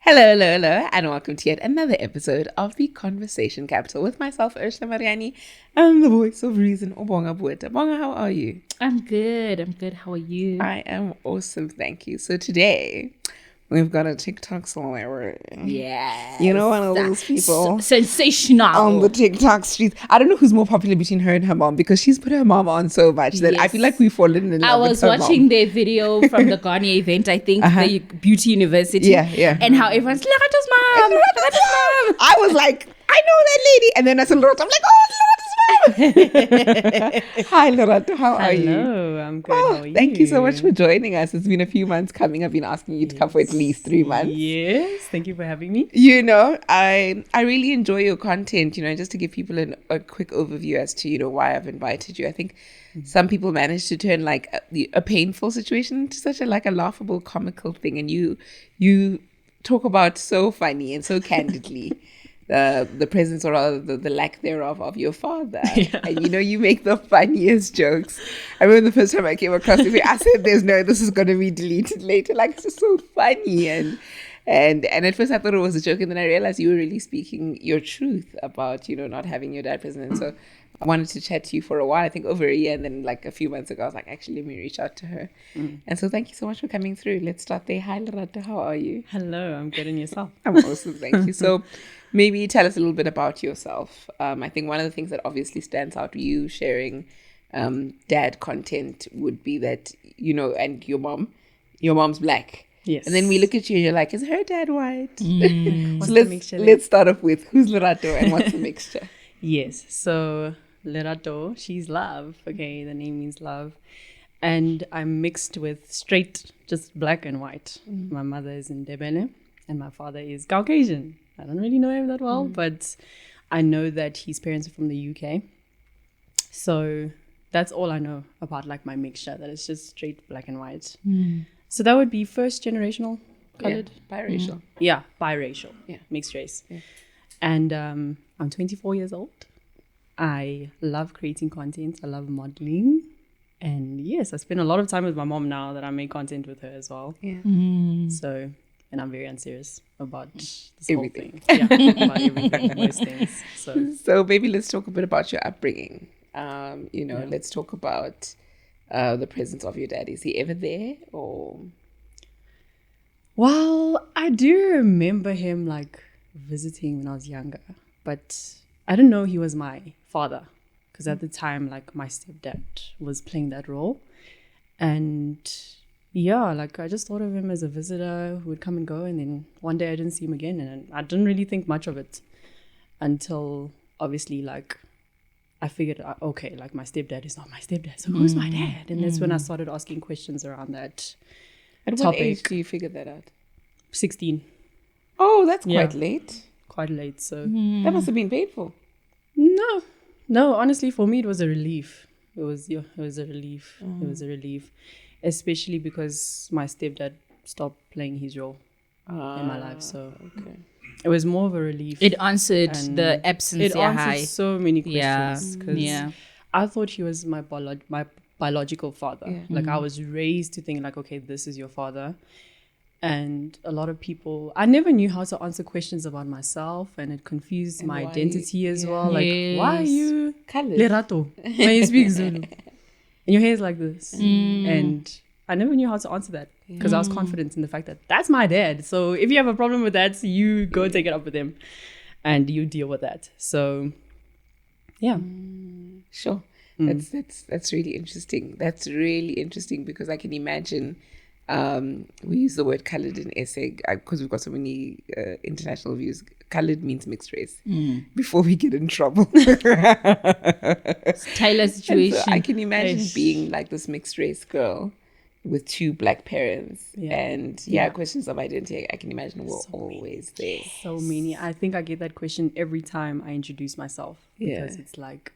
Hello, and welcome to yet another episode of the Conversation Capital with myself, Ursula Mariani, and the voice of reason, Obonga Bueta. Bonga, how are you? I'm good. How are you? I am awesome, thank you. So today, we've got a TikTok celebrity. Yes. You know, one of those people sensational on the TikTok streets. I don't know who's more popular between her and her mom, because she's put her mom on so much that I feel like we've fallen in love with her I was watching mom. their video from the Garnier event, I think, the Beauty University. Yeah. And how everyone's, Lerado's mom. Lerado's mom. I was like, I know that lady. And then I saw Lerato, I'm like, oh, Lerado's mom. Hi, Lerato. How are you? Hello, I'm good. How are you? Thank you so much for joining us. It's been a few months coming. I've been asking you to come for at least 3 months. Yes, thank you for having me. You know, I really enjoy your content, just to give people a quick overview as to, why I've invited you. I think some people manage to turn like a painful situation into such a laughable, comical thing. And you talk about so funny and so candidly the presence, or rather the lack thereof, of your father. Yeah. And you make the funniest jokes. I remember the first time I came across it, I said, this is going to be deleted later. Like, it's just so funny. And at first I thought it was a joke, and then I realized you were really speaking your truth about, not having your dad present. And so I wanted to chat to you for a while, I think over a year, and then like a few months ago I was like, actually, let me reach out to her. And so thank you so much for coming through. Let's start there. Hi, Lerato, how are you? Hello, I'm good, and yourself? I'm awesome, thank you. So maybe tell us a little bit about yourself. I think one of the things that obviously stands out, you sharing dad content, would be that, and your mom's black. Yes. And then we look at you and you're like, is her dad white? What's So the mixture then? let's start off with, who's Lerato and what's the mixture? Yes, so Lerato, she's love. Okay, the name means love. And I'm mixed with straight, just black and white. My mother is in Ndebele and my father is Caucasian. I don't really know him that well, but I know that his parents are from the UK. So that's all I know about like my mixture, that it's just straight black and white. So that would be first generational colored. Yeah, biracial. Yeah, biracial. Yeah. Mixed race. Yeah. And I'm 24 years old. I love creating content. I love modeling. And yes, I spend a lot of time with my mom now that I make content with her as well. Yeah. So, and I'm very unserious about this Everything. whole thing. Yeah, about everything, most things. So maybe let's talk a bit about your upbringing. Let's talk about the presence of your dad. Is he ever there, or? Well, I do remember him like visiting when I was younger, but I didn't know he was my father, because at the time, like, my stepdad was playing that role. And yeah, like, I just thought of him as a visitor who would come and go, and then one day I didn't see him again, and I didn't really think much of it until obviously, like, I figured out, okay, like, my stepdad is not my stepdad, so who's my dad? And that's when I started asking questions around that At topic. what age do you figure that out? 16. Oh, that's quite late. Quite late, so That must have been painful. no, honestly, for me it was a relief. It was a relief. It was a relief, especially because my stepdad stopped playing his role in my life, so it was more of a relief. It answered And the absence. it answered so many questions, Yeah. I thought he was my biological father. Yeah. Like, I was raised to think like, okay, this is your father. And a lot of people, I never knew how to answer questions about myself, and it confused And my why identity as yeah. well. Like, why are Yes. you Colored. Lerato when you speak Zulu? And your hair is like this. And I never knew how to answer that, because I was confident in the fact that that's my dad. So if you have a problem with that, you go take it up with him and you deal with that. So, yeah. Sure. That's really interesting. That's really interesting, because I can imagine we use the word colored in essay because we've got so many international views. Colored means mixed race. Before we get in trouble. Tyler situation. So I can imagine being like this mixed race girl with two black parents. Yeah. And questions of identity, I can imagine were always there. So many. I think I get that question every time I introduce myself, because it's like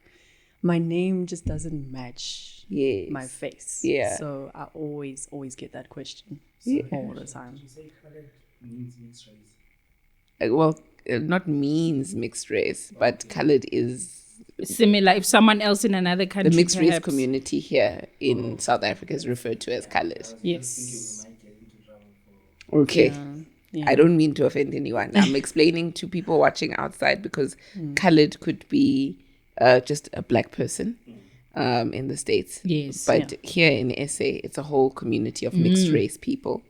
my name just doesn't match my face. Yeah. So I always get that question all the time. You say colored means mixed race. Not means mixed race, but colored is Similar. If someone else in another country, the mixed race perhaps. community here in South Africa is referred to as colored. Yes. You might get into trouble for Okay. Yeah. Yeah. I don't mean to offend anyone. I'm explaining to people watching outside because colored could be just a black person in the States. Yes. But here in SA, it's a whole community of mixed race people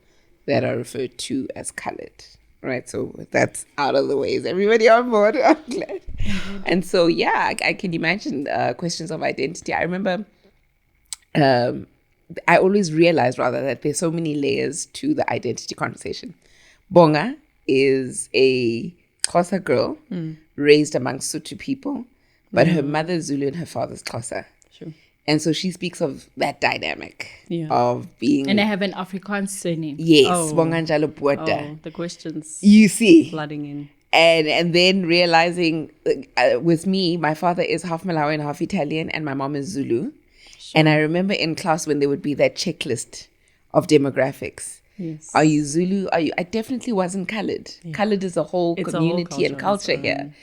that are referred to as colored. Right, so that's out of the way. Is everybody on board? I'm glad. And so, yeah, I can imagine questions of identity. I remember, I always realized rather that there's so many layers to the identity conversation. Bonga is a Xhosa girl raised amongst Sotho people, but her mother's Zulu and her father's Xhosa. Sure. And so she speaks of that dynamic Yeah. of being... And I have an Afrikaans surname. Yes, Oh. Bonga Njalo Bota. Oh, the questions You see. flooding in. And then realizing with me, my father is half Malawi and half Italian, and my mom is Zulu. And I remember in class when there would be that checklist of demographics. Yes. Are you Zulu? Are you? I definitely wasn't colored. Colored is a whole It's a whole community and culture culture on its here.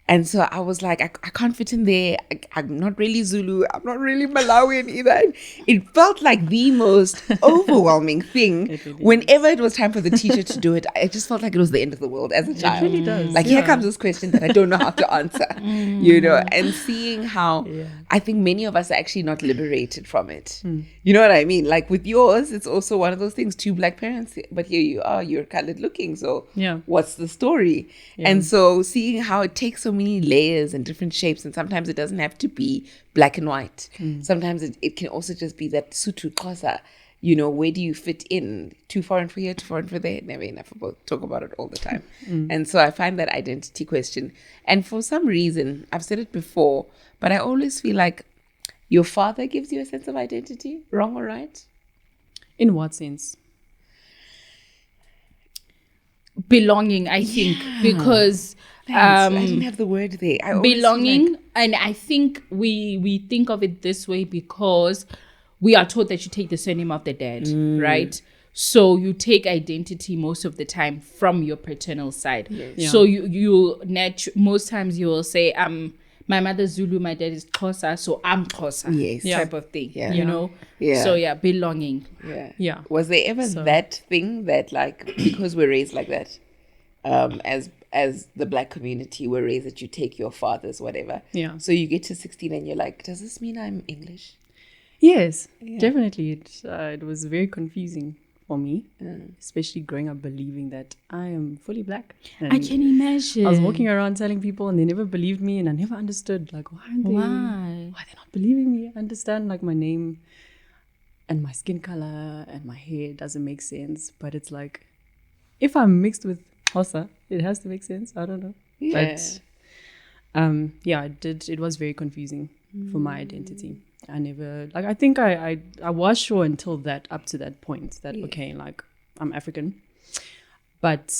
And so I was like, I can't fit in there. I'm not really Zulu. I'm not really Malawian either. And it felt like the most overwhelming thing. really Whenever it was time for the teacher to do it, I just felt like it was the end of the world as a child. really does, Like, here yeah. comes this question that I don't know how to answer, you know, and seeing how I think many of us are actually not liberated from it. You know what I mean? Like with yours, it's also one of those things, 2 black parents, but here you are, you're colored looking. So Yeah. what's the story? And so seeing how it takes so many layers and different shapes, and sometimes it doesn't have to be black and white. Sometimes it can also just be that Sotho Xhosa, you know, where do you fit in? Too foreign for here, too foreign for there. Never enough about talk about it all the time. And so I find that identity question, and for some reason, I've said it before, but I always feel like your father gives you a sense of identity, wrong or right? In what sense? Belonging, I think, because Thanks. I didn't have the word there. I always feel belonging, like- and I think we think of it this way because we are taught that you take the surname of the dad, right? So you take identity most of the time from your paternal side. Yeah. So you most times you will say, my mother's Zulu, my dad is Xhosa, so I'm Xhosa. Yes. Type of thing. Yeah. You know? Yeah. So yeah, belonging. Yeah. Yeah. Was there ever that thing that, like, because we're raised like that, as the black community, we're raised that you take your father's whatever. Yeah. So you get to 16 and you're like, does this mean I'm English? Yes, definitely. It was very confusing for me, especially growing up believing that I am fully black. I can imagine. I was walking around telling people and they never believed me, and I never understood, like, why are they not believing me? I understand, like, my name and my skin color and my hair doesn't make sense, but it's like, if I'm mixed with Xhosa, it has to make sense. I don't know. Yeah. But it was very confusing for my identity. I never, like, I think I was sure until that, up to that point, that okay, like, I'm African. But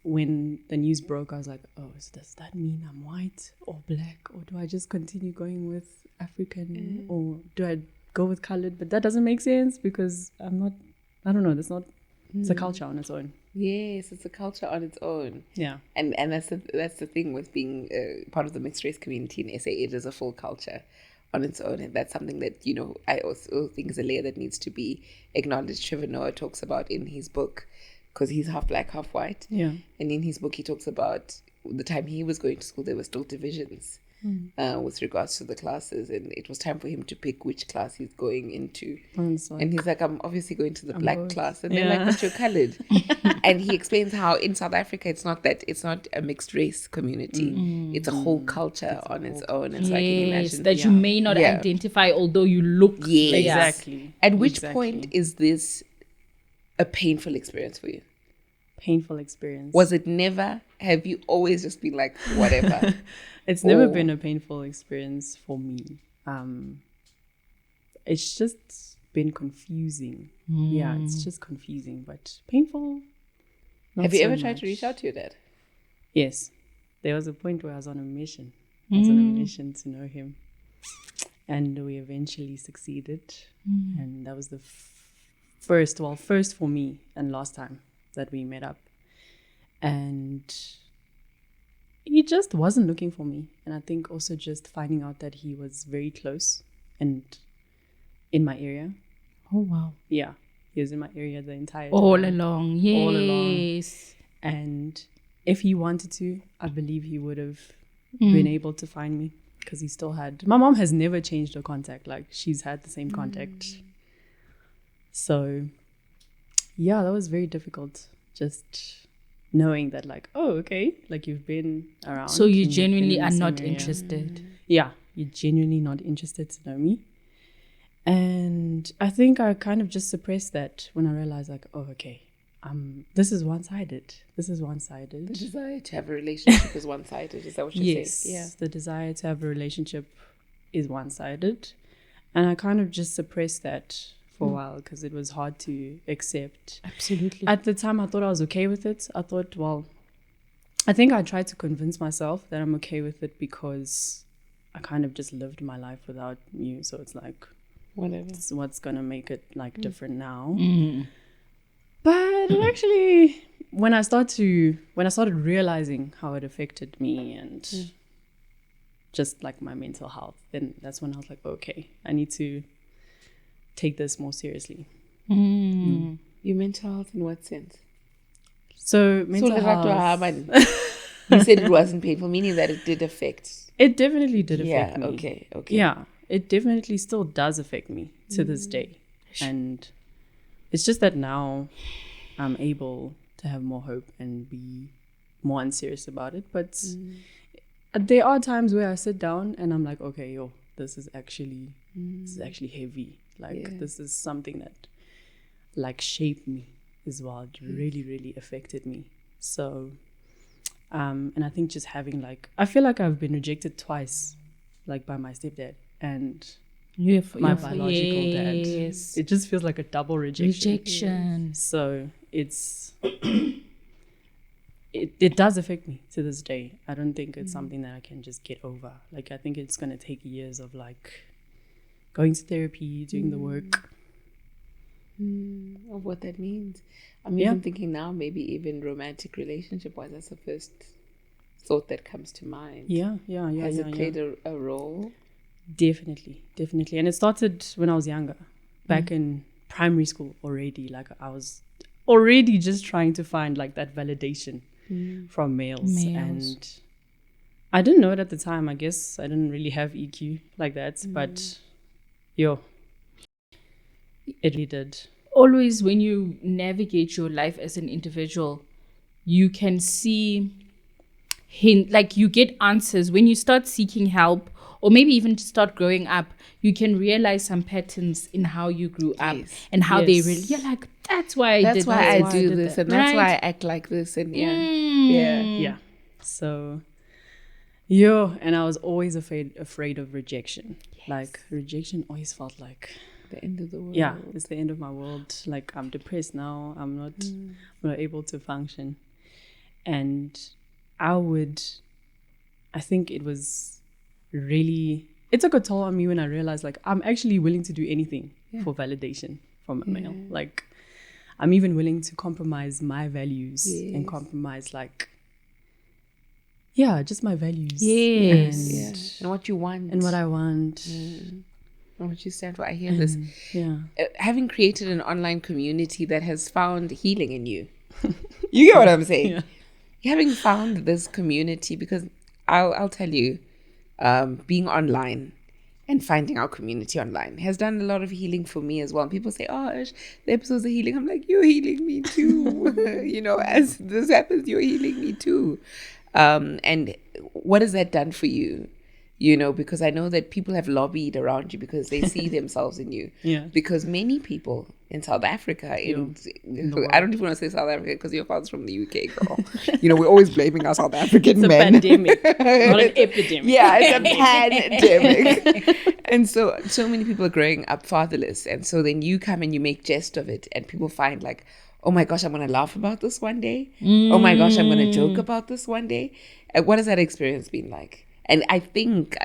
when the news broke, I was like, oh, so does that mean I'm white or black, or do I just continue going with African, or do I go with colored? But that doesn't make sense because I'm not, I don't know, that's not, it's a culture on its own. Yes, it's a culture on its own. Yeah. And that's the thing with being part of the mixed race community in SA. It is a full culture on its own, and that's something that, you know, I also think is a layer that needs to be acknowledged. Trevor Noah talks about in his book, because he's half black, half white. Yeah. And in his book, he talks about the time he was going to school, there were still divisions with regards to the classes, and it was time for him to pick which class he's going into. And it's like, And he's like, I'm obviously going to the black both. class. And they're like, but you're colored. And he explains how in South Africa, it's not a mixed race community. It's a whole culture on its own. And so I can imagine. that you may not Yeah. identify, although you look. Yes. like that. exactly. At which Exactly. point is this a painful experience for you? Painful experience. Was it never? Have you always just been like, whatever? It's never Oh. been a painful experience for me. It's just been confusing. Yeah, it's just confusing, but painful. not Have you so ever tried to much. reach out to your dad? Yes. There was a point where I was on a mission. I was on a mission to know him. And we eventually succeeded. And that was the first for me and last time that we met up. And he just wasn't looking for me. And I think also just finding out that he was very close and in my area. Oh wow. Yeah, he was in my area the entire All time. along. Yes. All along. And if he wanted to, I believe he would have been able to find me, because he still had. My mom has never changed her contact. Like, she's had the same contact. So, yeah, that was very difficult. Just knowing that, like, oh, okay, like, you've been around. So you and you've been genuinely in the are same not area. interested. Yeah, you're genuinely not interested to know me. And I think I kind of just suppressed that when I realized, like, oh, okay, this is one-sided. This is one-sided. The desire to have a relationship is one-sided. Is that what you're Yes, saying? the desire to have a relationship is one-sided. And I kind of just suppressed that for a while, because it was hard to accept. Absolutely. At the time, I thought I was okay with it. I thought, well, I think I tried to convince myself that I'm okay with it because I kind of just lived my life without you. So it's like, Whatever. it's what's going to make it like different now? Mm. But it actually, when I started realizing how it affected me and just like my mental health, then that's when I was like, okay, I need to take this more seriously. Your mental health in what sense? So mental So health, you said it wasn't painful, meaning that it did affect. it definitely did affect me. Okay. Yeah, it definitely still does affect me to this day. And it's just that now I'm able to have more hope and be more unserious about it. But there are times where I sit down and I'm like, okay, this is actually heavy. Like, this is something that like shaped me as well. It really, really affected me. So, and I think just having I feel like I've been rejected twice, like by my stepdad and my biological dad. It just feels like a double rejection. So it's it does affect me to this day. I don't think it's something that I can just get over. Like, I think it's gonna take years of like going to therapy, doing the work. Of what that means. I'm even thinking now, maybe even romantic relationship wise, that's the first thought that comes to mind. Has it played a role? Definitely. And it started when I was younger, back in primary school already. Like, I was already just trying to find like that validation from males. And I didn't know it at the time. I guess I didn't really have EQ like that, but it really did. Always when you navigate your life as an individual, you can see like you get answers when you start seeking help, or maybe even to start growing up. You can realize some patterns in how you grew up and how they really. You're like, that's why I That's did why this. I do this, and that's why I act like this, and yeah. So, and I was always afraid of rejection. Like, rejection always felt like The end of the world. Yeah, it's the end of my world. Like, I'm depressed now. I'm not able to function. And I think it was really, it took a toll on me when I realized, like, I'm actually willing to do anything for validation from a male. Like, I'm even willing to compromise my values and compromise, like, just my values. And what you want. And what I want. And what you stand for. I hear this. Yeah. Having created an online community that has found healing in you. You get what I'm saying? Yeah. Having found this community, because I'll tell you, being online and finding our community online has done a lot of healing for me as well. And people say, oh, Ash, the episodes are healing. I'm like, you're healing me too. As this happens, you're healing me too. And what has that done for you? Because I know that people have lobbied around you because they see themselves in you. Yeah. Because many people in South Africa, I don't even want to say South Africa because your father's from the UK, girl. We're always blaming our South African men. It's a pandemic, not an epidemic. Yeah, it's a pandemic. And so many people are growing up fatherless. And so then you come and you make jest of it, and people find like, oh my gosh, I'm going to laugh about this one day. Oh my gosh, I'm going to joke about this one day. And what has that experience been like? And I think,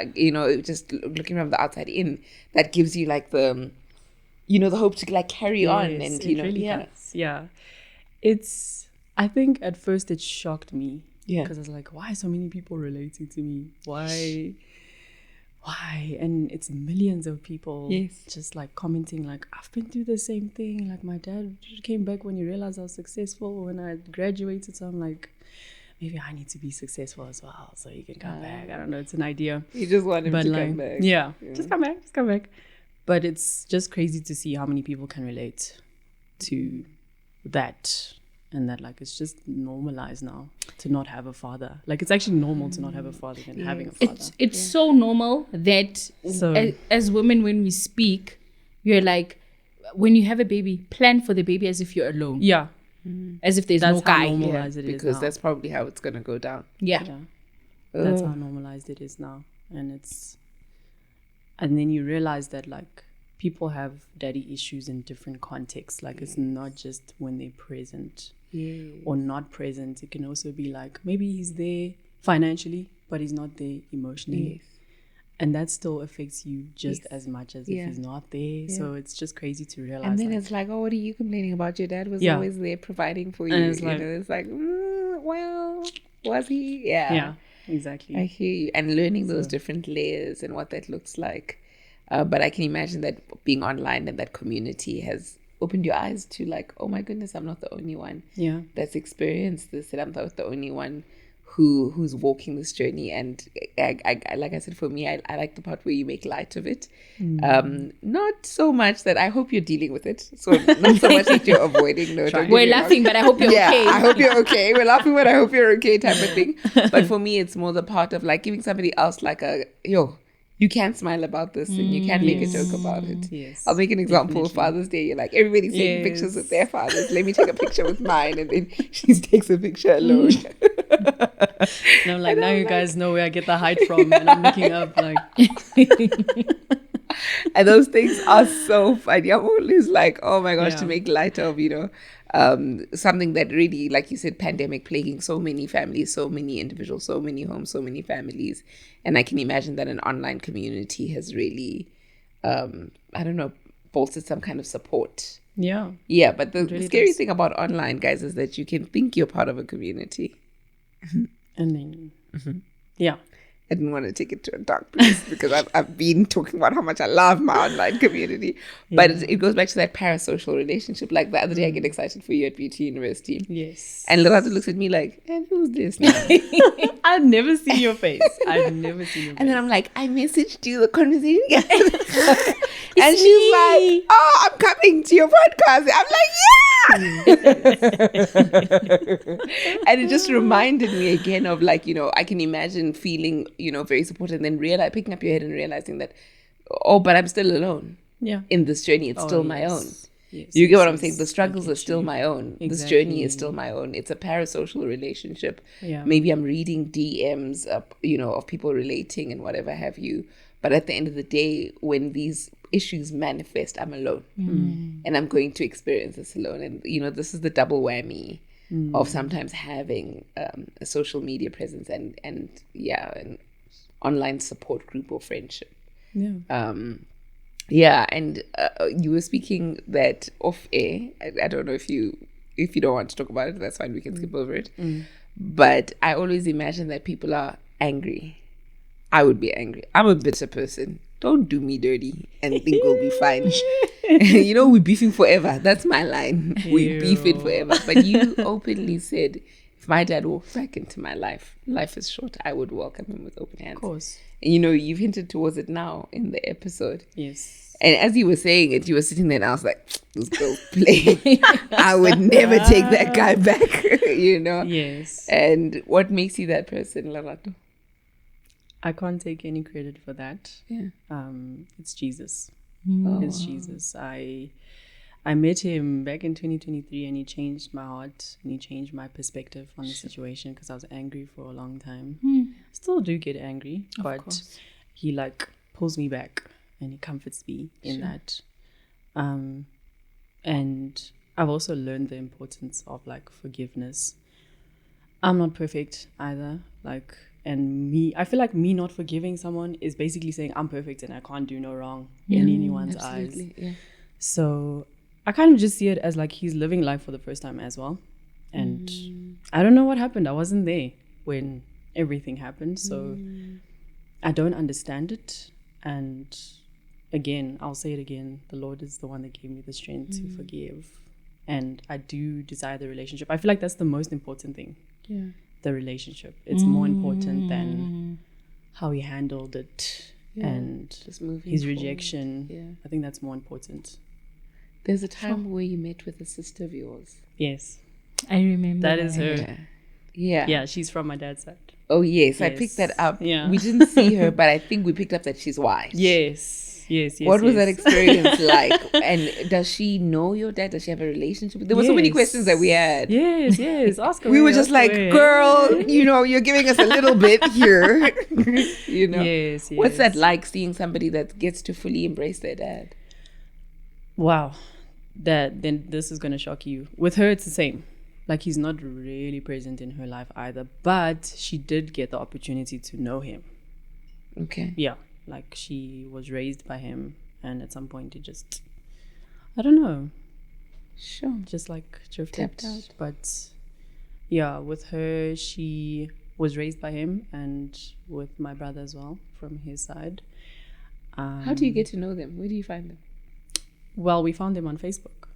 just looking from the outside in, that gives you like the hope to like carry on. And, it really does. Yeah. I think at first it shocked me. Yeah. Because I was like, why are so many people relating to me? Why why? And it's millions of people Yes. just like commenting like, I've been through the same thing. Like my dad came back when he realized I was successful when I graduated. So I'm like, maybe I need to be successful as well so you can come back. I don't know. It's an idea. You just want him But to like, come back. yeah, just come back. But it's just crazy to see how many people can relate to that. And that like it's just normalized now to not have a father. Like it's actually normal to not have a father than having a father. It's so normal that So- as women, when we speak, you're like, when you have a baby, plan for the baby as if you're alone, Yeah, as if there's that's no how guy. normalized it is because now. that's probably how it's gonna go down. Yeah. Yeah, that's Oh. how normalized it is now. And then you realize that like people have daddy issues in different contexts. Like it's not just when they're present or not present. It can also be like maybe he's there financially, but he's not there emotionally. And that still affects you just as much as if he's not there. So it's just crazy to realize. And then like, it's like, oh, what are you complaining about? Your dad was Yeah. always there providing for you. And it's You like- know, it's like, well, was he? Yeah. yeah, exactly. I hear you. And learning those different layers and what that looks like. But I can imagine that being online and that community has opened your eyes to like, oh my goodness, I'm not the only one Yeah. that's experienced this, and I'm not the only one who's walking this journey. And I like I said, for me, I like the part where you make light of it. Not so much that I hope you're dealing with it. So not so much that you're avoiding. No, don't get We're me wrong. laughing, but I hope you're Yeah, okay. I hope you're okay. We're laughing, but I hope you're okay type of thing. But for me, it's more the part of like giving somebody else like you can smile about this and you can make a joke about it. Yes, I'll make an example of definitely. Father's Day. You're like, everybody's taking pictures Yes. with their fathers. Let me take a picture with mine. And then she takes a picture alone. And I'm like, now you guys know where I get the height from. And I'm looking up like, And those things are so funny. I'm always like, oh my gosh, to Yeah. make light of, something that really, like you said, pandemic plaguing so many families, so many individuals, so many homes, so many families. And I can imagine that an online community has really, bolstered some kind of support. yeah. Yeah, but the really scary does. thing about online, guys, is that you can think you're part of a community. And then, yeah. I didn't want to take it to a dark place because I've been talking about how much I love my online community. But it goes back to that parasocial relationship. Like the other day, I get excited for you at Beauty University. Yes. And Lerato looks at me like, and who's this now? I've never seen your face. I've never seen your face. And then I'm like, I messaged you the conversation. And she's like, oh, I'm coming to your podcast. I'm like, yeah. And it just reminded me again of like, I can imagine feeling, very supported and then picking up your head and realizing that, oh, but I'm still alone yeah. in this journey. It's still my yes. own. Yes, You get what yes, I'm saying? yes. The struggles I are get still you. my own. This Exactly. journey is still my own. It's a parasocial relationship. Yeah. Maybe I'm reading DMs, of people relating and whatever have you. But at the end of the day, when these issues manifest, I'm alone. And I'm going to experience this alone. And, this is the double whammy of sometimes having a social media presence and an online support group or friendship. Yeah. And you were speaking that off air. I don't know if you don't want to talk about it, that's fine. We can skip over it. But I always imagine that people are angry. I would be angry. I'm a bitter person. Don't do me dirty and think we'll be fine. We're beefing forever. That's my line. We beef it forever. But you openly said, if my dad walked back into my life, life is short, I would welcome him with open hands. Of course. And, you've hinted towards it now in the episode. Yes. And as you were saying it, you were sitting there and I was like, this girl's playing. I would never take that guy back, Yes. And what makes you that person, Lerato? I can't take any credit for that. Yeah. It's Jesus. Oh. It's Jesus. I met him back in 2023 and he changed my heart and he changed my perspective on the situation because I was angry for a long time. Still do get angry, but he like pulls me back and he comforts me in that. And I've also learned the importance of like forgiveness. I'm not perfect either. I feel like me not forgiving someone is basically saying I'm perfect and I can't do no wrong in anyone's eyes. Yeah. So I kind of just see it as like he's living life for the first time as well. And I don't know what happened. I wasn't there when everything happened. So I don't understand it. And again, I'll say it again, the Lord is the one that gave me the strength to forgive. And I do desire the relationship. I feel like that's the most important thing. Yeah. The relationship. It's more important than how he handled it and Just moving his forward. rejection. Yeah. I think that's more important. There's a time where you met with a sister of yours. Yes. I remember That is her. Yeah. Yeah. Yeah, she's from my dad's side. Oh, yes. I Yes. picked that up. Yeah. We didn't see her, but I think we picked up that she's white. Yes. What was that yes. experience like? And does she know your dad? Does she have a relationship with? There were so many Yes. questions that we had. Yes. Ask her. We were ask just like, her. girl, you're giving us a little bit here. Yes. What's that like, seeing somebody that gets to fully embrace their dad? Wow. Then this is gonna shock you. With her, it's the same. Like, he's not really present in her life either, but she did get the opportunity to know him. Okay. Yeah, like she was raised by him, and at some point it just, I don't know, Sure. just like drifted Tapped out. But yeah, with her, she was raised by him, and with my brother as well from his side. How do you get to know them? Where do you find them? Well, we found them on Facebook.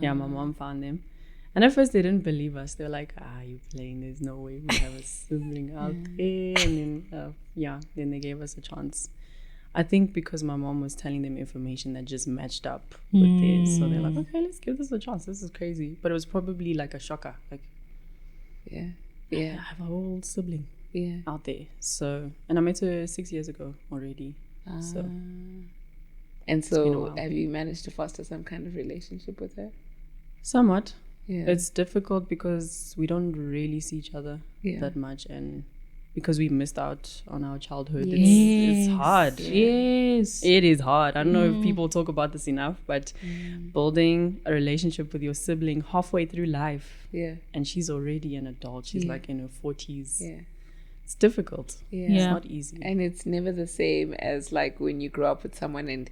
Yeah, my mom found them. And at first they didn't believe us. They were like, you're playing. There's no way we have a sibling out there. And then, then they gave us a chance. I think because my mom was telling them information that just matched up with theirs. So they're like, okay, let's give this a chance. This is crazy. But it was probably like a shocker. Like, Yeah. I Yeah. have a whole sibling Yeah. out there. So, and I met her 6 years ago already. So, And been a so, while. have you managed to foster some kind of relationship with her? somewhat. Yeah. It's difficult because we don't really see each other Yeah. that much, and because we missed out on our childhood, Yes. it's hard. Yes. It is hard. I don't know if people talk about this enough, but building a relationship with your sibling halfway through life, Yeah. and she's already an adult. She's Yeah. like in her 40s. Yeah. It's difficult. Yeah. It's Yeah. not easy. And it's never the same as like when you grow up with someone and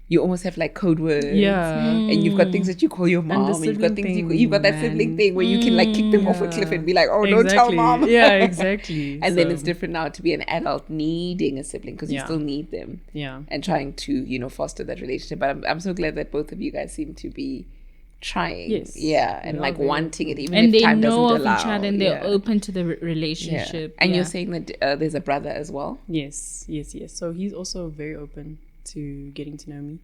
you almost have like code words. Yeah. And you've got things that you call your mom. the And you've got sibling things thing, you've got that sibling man. thing where you can like kick them off a cliff and be like, oh, don't tell Exactly. mom. Yeah, exactly. And then So, it's different now to be an adult needing a sibling because you Yeah. still need them Yeah. and trying to, foster that relationship. But I'm so glad that both of you guys seem to be trying. Yes. Yeah. And We are like very wanting it even And if they time know doesn't of allow. each other and they're Yeah. open to the Yeah. relationship. And yeah. you're saying that there's a brother as well? Yes. So he's also very open to getting to know me.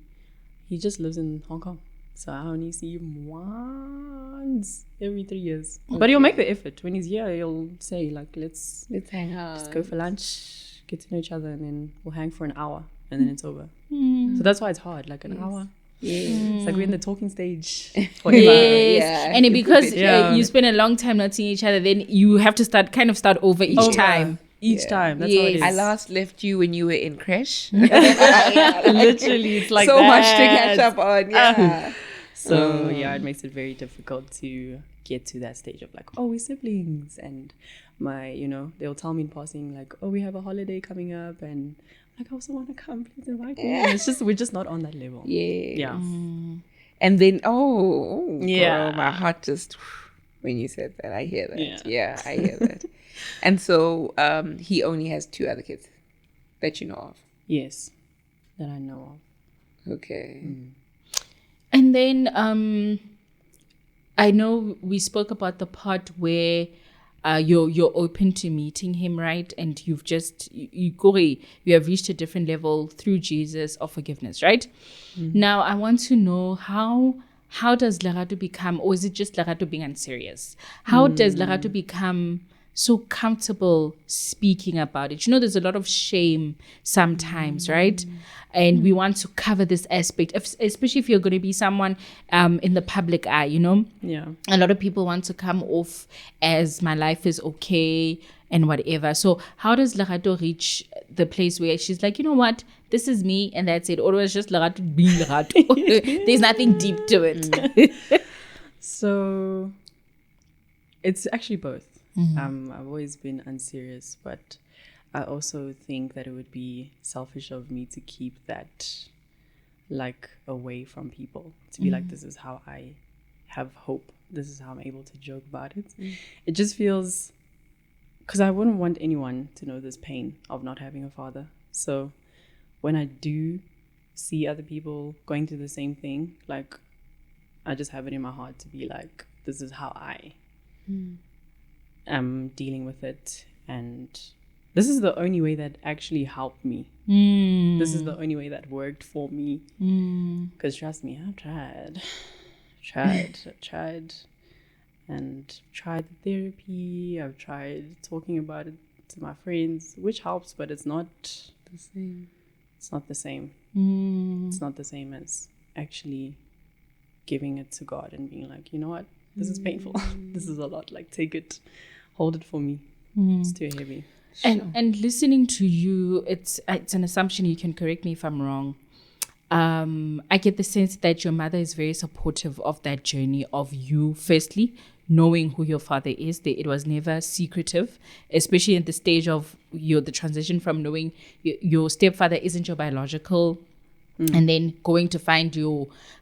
He just lives in Hong Kong. So I only see him once every 3 years. But he'll make the effort. When he's here, he'll say, like, let's Let's hang out. just go for lunch, get to know each other, and then we'll hang for an hour, and then it's over. So that's why it's hard, like an hour. It's like we're in the talking stage forever. Yes. Yeah. And because Yeah. you spend a long time not seeing each other, then you have to start over each Over. time. Each time. That's how it is. I last left you when you were in creche. Literally, it's like so much to that. catch up on. Yeah. So yeah, it makes it very difficult to get to that stage of like, oh, we're siblings, and they'll tell me in passing like, oh, we have a holiday coming up, and like, I also want to come, please invite me. And it's just we're just not on that level. Yeah. Yeah. And then, girl, Yeah. my heart just, when you said that, I hear that. Yeah. Yeah, I hear that. And so he only has 2 other kids that you know of. Yes, that I know of. Okay. And then I know we spoke about the part where you're open to meeting him, right? And you've just you have reached a different level through Jesus of forgiveness, right? Now I want to know how does Lerato become, or is it just Lerato being unserious? How does Lerato become so comfortable speaking about it? There's a lot of shame sometimes, right? And we want to cover this aspect, especially if you're going to be someone in the public eye, Yeah. A lot of people want to come off as my life is okay and whatever. So how does Lerato reach the place where she's like, you know what, this is me and that's it? Or it's just Lerato being Lerato. There's nothing deep to it. So it's actually both. I've always been unserious, but I also think that it would be selfish of me to keep that like away from people, to be like, this is how I have hope, this is how I'm able to joke about it. It just feels, because I wouldn't want anyone to know this pain of not having a father. So when I do see other people going through the same thing, like, I just have it in my heart to be like, this is how I am dealing with it, and this is the only way that actually helped me. This is the only way that worked for me. Because trust me, I've tried, and tried therapy. I've tried talking about it to my friends, which helps, but it's not the same. It's not the same. It's not the same as actually giving it to God and being like, you know what, this is painful. This is a lot. Like, take it, hold it for me. It's too heavy. And listening to you, it's an assumption. You can correct me if I'm wrong. I get the sense that your mother is very supportive of that journey of you, firstly, knowing who your father is. It was never secretive, especially at the stage of the transition from knowing your stepfather isn't your biological, and then going to find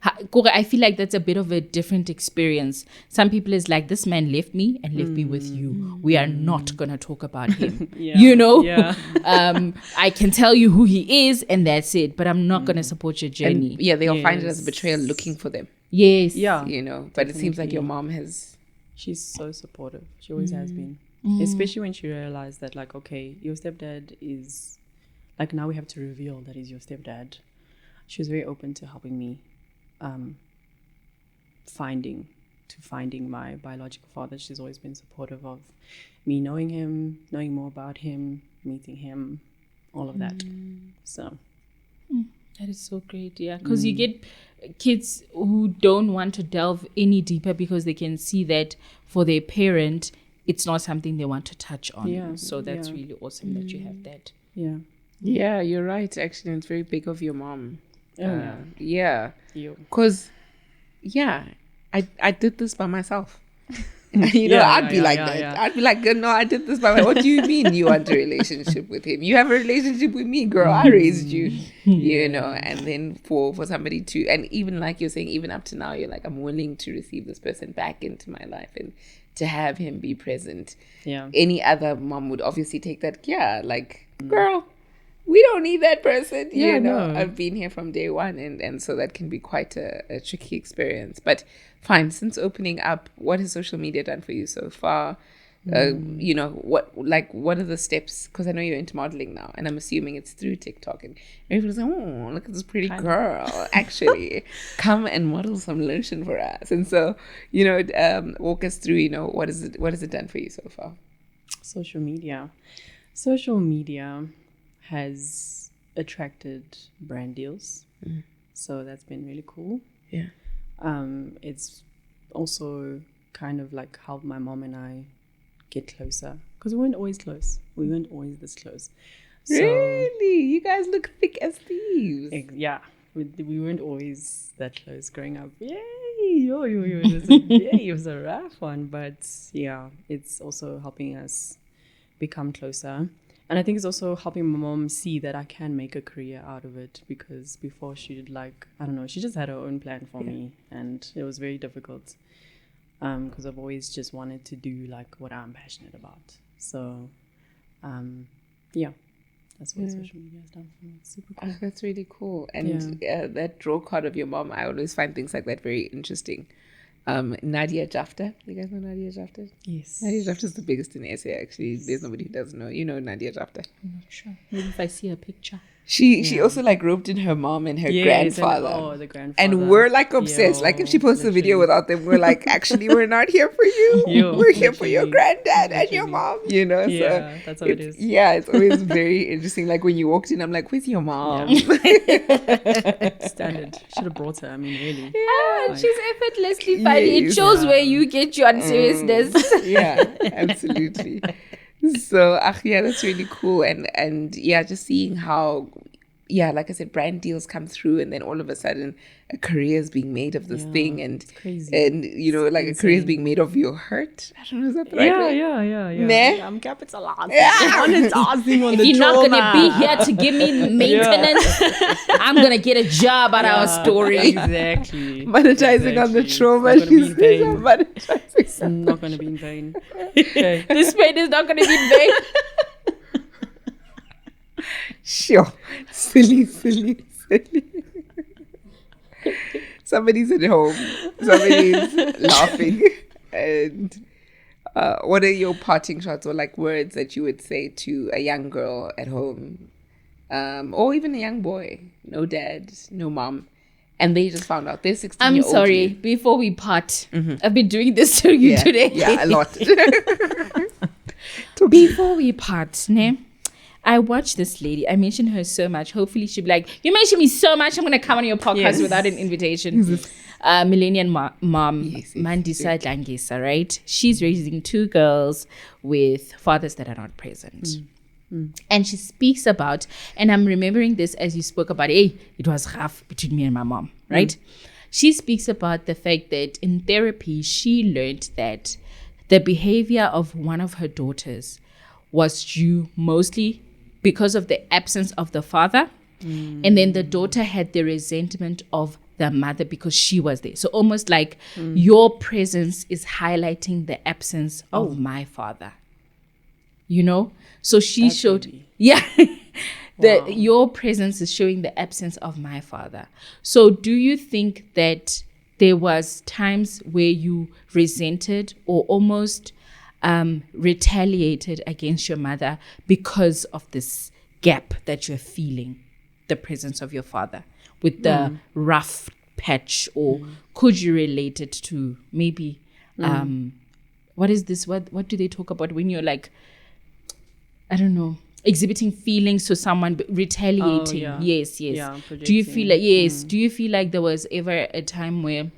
I feel like that's a bit of a different experience. Some people is like, this man left me and left me with you. We are not going to talk about him. You know? Yeah. I can tell you who he is and that's it, but I'm not going to support your journey. And they'll find it as a betrayal looking for them. Yes. Yeah. You know, but it seems like your mom has... She's so supportive. She always has been. Especially when she realized that, like, okay, your stepdad is... Like, now we have to reveal that he's your stepdad. She was very open to helping me finding my biological father. She's always been supportive of me knowing him, knowing more about him, meeting him, all of that. So that is so great, yeah. Because you get kids who don't want to delve any deeper because they can see that for their parent, it's not something they want to touch on. Yeah. So that's really awesome that you have that. Yeah. Yeah, you're right. Actually, it's very big of your mom. Yeah. You. Because, I did this by myself. I'd be like that. I'd be like, no, I did this by myself. What do you mean you want a relationship with him? You have a relationship with me, girl. I raised you, you know. And then for somebody to, and even like you're saying, even up to now, you're like, I'm willing to receive this person back into my life and to have him be present. Yeah. Any other mom would obviously take that, girl, we don't need that person. You know, I've been here from day one, and so that can be quite a tricky experience. But fine, since opening up, what has social media done for you so far? You know, what are the steps? Because I know you're into modeling now, and I'm assuming it's through TikTok. And everyone's like, oh, look at this pretty girl. Actually, come and model some lotion for us. And so, you know, walk us through, you know, what has it done for you so far? Social media has attracted brand deals. So that's been really cool. Yeah. It's also kind of like helped my mom and I get closer, because we weren't always close. We weren't always this close. So, really? You guys look thick as thieves. Yeah. We weren't always that close growing up. Yay! It was a rough one. But yeah, it's also helping us become closer. And I think it's also helping my mom see that I can make a career out of it, because before she did, like, I don't know, she just had her own plan for me, and it was very difficult because I've always just wanted to do like what I'm passionate about. So that's what social media has done for me. It's super cool. Oh, that's really cool. And that draw card of your mom, I always find things like that very interesting. Nadia Jafta. You guys know Nadia Jafta? Yes. Nadia Jafta is the biggest in SA, actually. There's nobody who doesn't know. You know Nadia Jafta. I'm not sure. Maybe if I see a picture. She also like roped in her mom and her grandfather. The grandfather. And we're like obsessed. Like if she posts a video without them, we're like, actually, we're not here for you. We're here for your granddad and your mom, you know? Yeah, so that's how it is. Yeah, it's always very interesting. Like when you walked in, I'm like, where's your mom? Standard. Should have brought her. I mean, really. Yeah, she's effortlessly funny. It shows where you get your unseriousness. Yeah, absolutely. So, that's really cool. And just seeing how, like I said, brand deals come through, and then all of a sudden a career is being made of this thing, and you know, like a career is being made of your hurt. I don't know, is that the right way? Yeah. I'm capitalizing. If you're not gonna be here to give me maintenance, I'm gonna get a job at our story. Exactly. Monetizing on the trauma. It's not gonna be in vain. This pain is not gonna be in vain. Sure. Silly. Somebody's at home. Somebody's laughing. And what are your parting shots or like words that you would say to a young girl at home? Or even a young boy? No dad, no mom. And they just found out they're 16 I'm year old sorry. you. Before we part, I've been doing this to you today. Yeah, a lot. Before we part, ne? I watched this lady. I mentioned her so much. Hopefully she'll be like, you mentioned me so much. I'm going to come on your podcast without an invitation. Millennial mom, Yes. Mandisa Dlangisa, right? She's raising 2 girls with fathers that are not present. And she speaks about, and I'm remembering this as you spoke about, hey, it was rough between me and my mom, right? She speaks about the fact that in therapy, she learned that the behavior of one of her daughters was due mostly because of the absence of the father. And then the daughter had the resentment of the mother because she was there. So almost like your presence is highlighting the absence of my father. You know? So she showed, your presence is showing the absence of my father. So do you think that there was times where you resented or almost retaliated against your mother because of this gap that you're feeling, the presence of your father with the rough patch, or could you relate it to maybe what is this? What do they talk about when you're like, I don't know, exhibiting feelings to someone, retaliating? Yes. Yeah, do you feel like do you feel like there was ever a time where,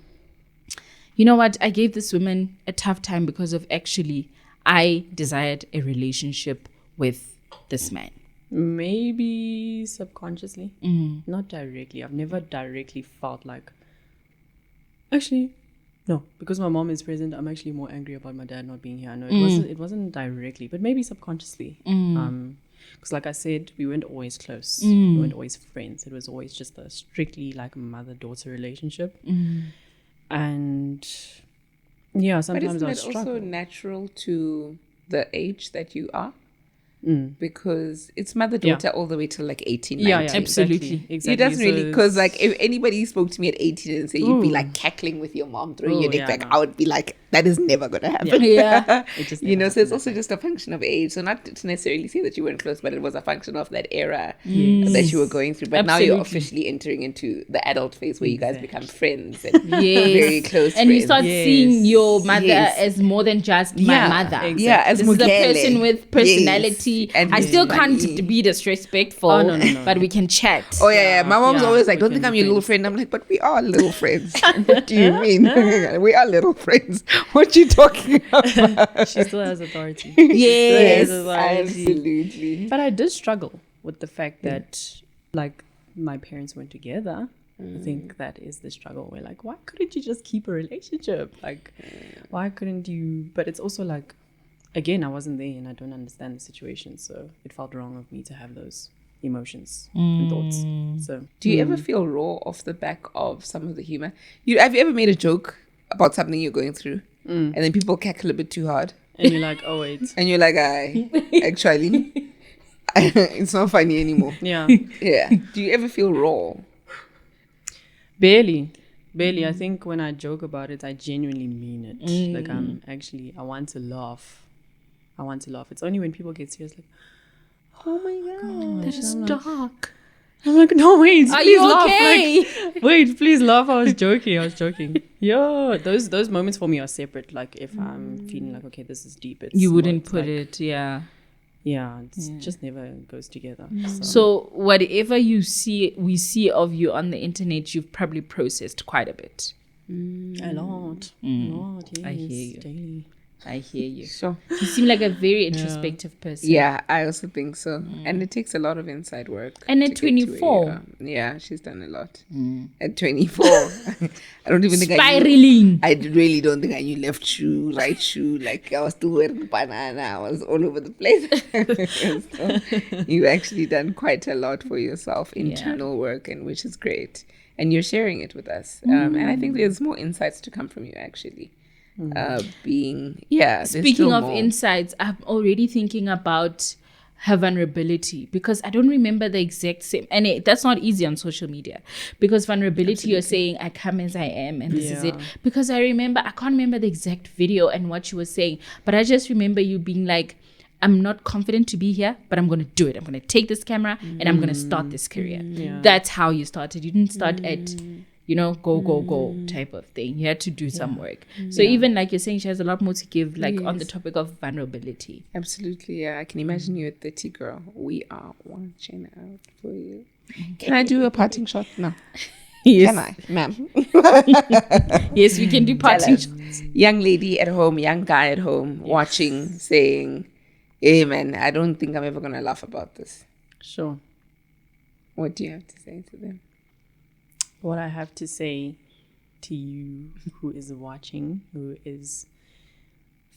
you know what, I gave this woman a tough time because of actually I desired a relationship with this man? Maybe subconsciously, not directly. I've never directly felt like, actually, no, because my mom is present, I'm actually more angry about my dad not being here. I know it wasn't directly, but maybe subconsciously. Because like I said, we weren't always close. We weren't always friends. It was always just a strictly like mother-daughter relationship. And yeah, sometimes But I isn't it struggle. also natural to the age that you are? Because it's mother-daughter all the way till like 18, 19. Yeah, Absolutely. Exactly. It doesn't really, So because like if anybody spoke to me at 18 and say you'd be like cackling with your mom throwing your neck back, I would be like, that is never going to happen. Yeah. it just You never know, so it's happened also that just a function of age. So not to necessarily say that you weren't close, but it was a function of that era that you were going through. But now you're Absolutely. officially entering into the adult phase where you guys become friends and very close And friends. you start seeing your mother Yes. as more than just my mother. exactly. Yeah, as This is a Mugele. person with personality. Yes. And I still funny. can't be disrespectful, Oh, no. but we can chat. Oh yeah. My mom's Yeah, always like, we "Don't can think I'm be your little friends. friend." I'm like, "But we are little friends." What do you mean? We are little friends. What you talking about? She still has authority. Yes. Absolutely. But I did struggle with the fact that like my parents weren't together. I think that is the struggle. We're like, why couldn't you just keep a relationship? Like, why couldn't you? But it's also like, again, I wasn't there and I don't understand the situation. So it felt wrong of me to have those emotions and thoughts. So Do you ever feel raw off the back of some of the humor? Have you ever made a joke about something you're going through, and then people cackle a bit too hard, and you're like, oh wait, and you're like, actually, it's not funny anymore." yeah, Yeah. Do you ever feel raw? barely. I think when I joke about it, I genuinely mean it. Like I want to laugh. It's only when people get serious, like, oh my god, That is dark. I'm like, no, wait. Are please you laugh. okay? Like, wait, please laugh. I was joking. Yeah, those moments for me are separate. Like if I'm feeling like, okay, this is deep. It's You more- wouldn't it's put like, it, yeah. Yeah, it just never goes together. So whatever we see of you on the internet, you've probably processed quite a bit. A lot. Yes, I hear you. Daily. I hear you. Sure. You seem like a very introspective person. Yeah, I also think so. And it takes a lot of inside work. And to at get to where you 24. are. Yeah, she's done a lot. At 24. I don't even think Spiraling. I really don't think I knew left shoe, right shoe. Like I was still wearing banana. I was all over the place. So you've actually done quite a lot for yourself, internal work, and which is great. And you're sharing it with us. And I think there's more insights to come from you actually. There's Speaking still of more. insights, I'm already thinking about her vulnerability, because I don't remember the exact same, and that's not easy on social media, because vulnerability, you're saying I come as I am and this is it, because I can't remember the exact video and what she was saying, but I just remember you being like, I'm not confident to be here, but I'm going to do it. I'm going to take this camera and I'm going to start this career. That's how you started. You didn't start at, go type of thing. You had to do some work. So even like you're saying, she has a lot more to give, like on the topic of vulnerability. Absolutely, yeah. I can imagine you at 30, girl. We are watching out for you. Can I do a parting shot? No. Yes. Can I, ma'am? Yes, we can do parting shots. Young lady at home, young guy at home, watching, saying, hey, man, I don't think I'm ever going to laugh about this. Sure. What do you have to say to them? What I have to say to you who is watching, who is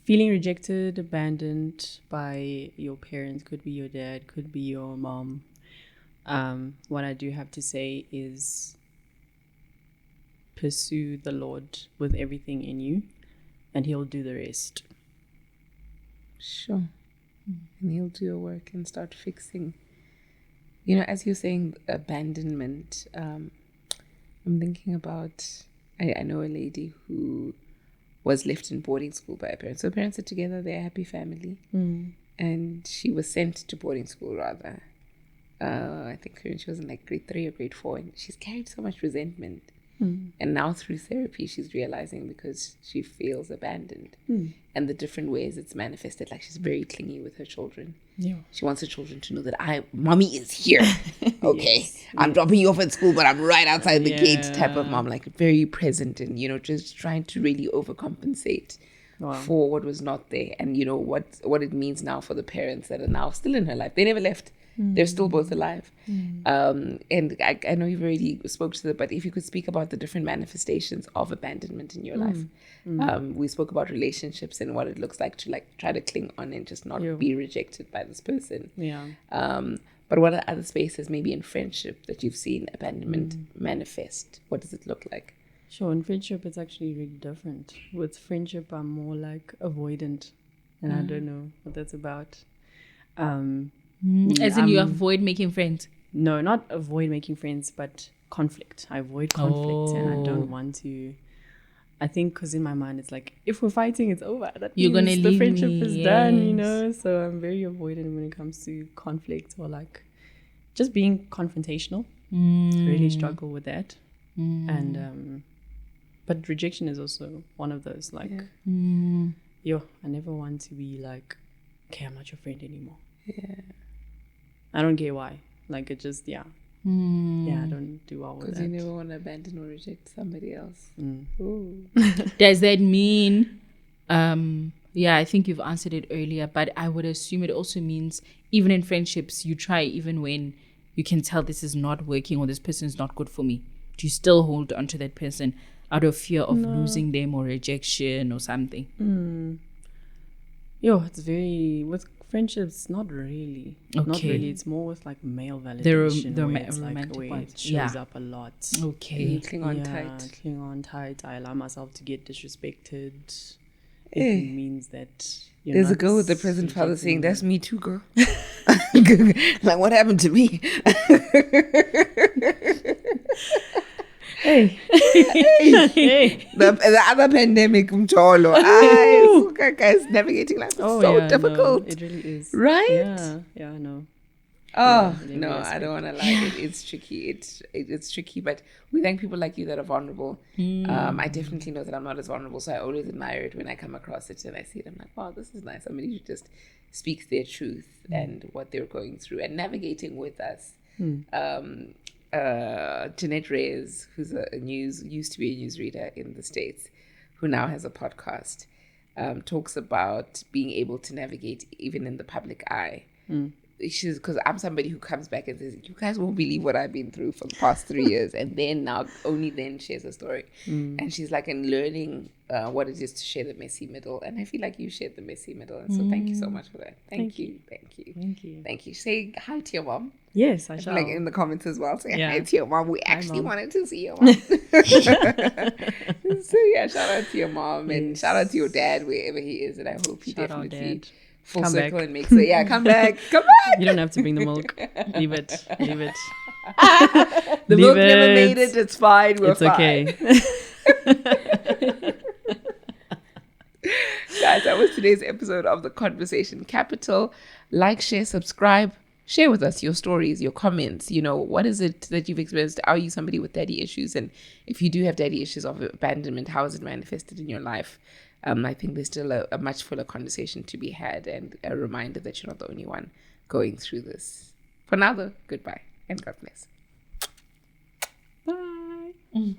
feeling rejected, abandoned by your parents, could be your dad, could be your mom. What I do have to say is pursue the Lord with everything in you, and He'll do the rest. Sure. And He'll do your work and start fixing. You know, as you're saying abandonment, I'm thinking about, I know a lady who was left in boarding school by her parents. So her parents are together, they're a happy family. And she was sent to boarding school rather. I think she was in like grade 3 or grade 4. And she's carried so much resentment. And now through therapy, she's realizing because she feels abandoned and the different ways it's manifested. Like she's very clingy with her children. Yeah. She wants her children to know that mommy is here. Okay. I'm dropping you off at school, but I'm right outside the gate type of mom, like very present and, just trying to really overcompensate for what was not there. And, what it means now for the parents that are now still in her life. They never left. They're still both alive. And I know you've already spoke to them, but if you could speak about the different manifestations of abandonment in your life. We spoke about relationships and what it looks like to like try to cling on and just not be rejected by this person. But what are other spaces, maybe in friendship, that you've seen abandonment manifest? What does it look like? Sure, in friendship, it's actually really different. With friendship, I'm more like avoidant, and I don't know what that's about. As in you avoid making friends? No, not avoid making friends, but conflict. I avoid conflict and I don't want to. I think because in my mind it's like, if we're fighting, it's over. That You're means gonna the leave friendship me, is done, So I'm very avoidant when it comes to conflict or like just being confrontational. Really struggle with that. And but rejection is also one of those like, I never want to be like, okay, I'm not your friend anymore. I don't care why. Like it just, I don't do well with that. Because you never want to abandon or reject somebody else. Does that mean, I think you've answered it earlier, but I would assume it also means even in friendships, you try even when you can tell this is not working or this person is not good for me. Do you still hold on to that person out of fear of losing them or rejection or something? It's very, with friendships, not really. Okay. Not really. It's more with like male validation. The where it's romantic like, where ones. it shows up a lot. Okay. You cling on tight. Cling on tight. I allow myself to get disrespected. It means that there's a girl with the present father saying, "That's me too, girl." Like, what happened to me? Hey. The other pandemic, Mcholo. Guys, navigating life is so difficult. No, it really is. Right? Yeah, I know. Oh, no, I don't want to lie. It's tricky. It's tricky, but we thank people like you that are vulnerable. I definitely know that I'm not as vulnerable, so I always admire it when I come across it and I see it. I'm like, wow, this is nice. Somebody who just speaks their truth and what they're going through and navigating with us. Jeanette Reyes, who's used to be a newsreader in the States, who now has a podcast, talks about being able to navigate even in the public eye. Because I'm somebody who comes back and says, you guys won't believe what I've been through for the past 3 years, and then now only then shares a story. And she's like, in learning what it is to share the messy middle, and I feel like you shared the messy middle, and so thank you so much for that. Thank you. Say hi to your mom. Yes, I shall. Like in the comments as well. Say hi to your mom. We actually wanted to see your mom. So shout out to your mom and shout out to your dad wherever he is, and I hope he definitely full Come circle back. and makes it. Yeah, come back. Come back. You don't have to bring the milk. Leave it. Leave it. The Leave milk never it. made it. It's fine. We're It's fine. okay. Guys, that was today's episode of The Conversation Capital. Like, share, subscribe. Share with us your stories, your comments. You know, what is it that you've experienced? Are you somebody with daddy issues? And if you do have daddy issues of abandonment, how is it manifested in your life? I think there's still a much fuller conversation to be had, and a reminder that you're not the only one going through this. For now, though, goodbye and God bless. Bye.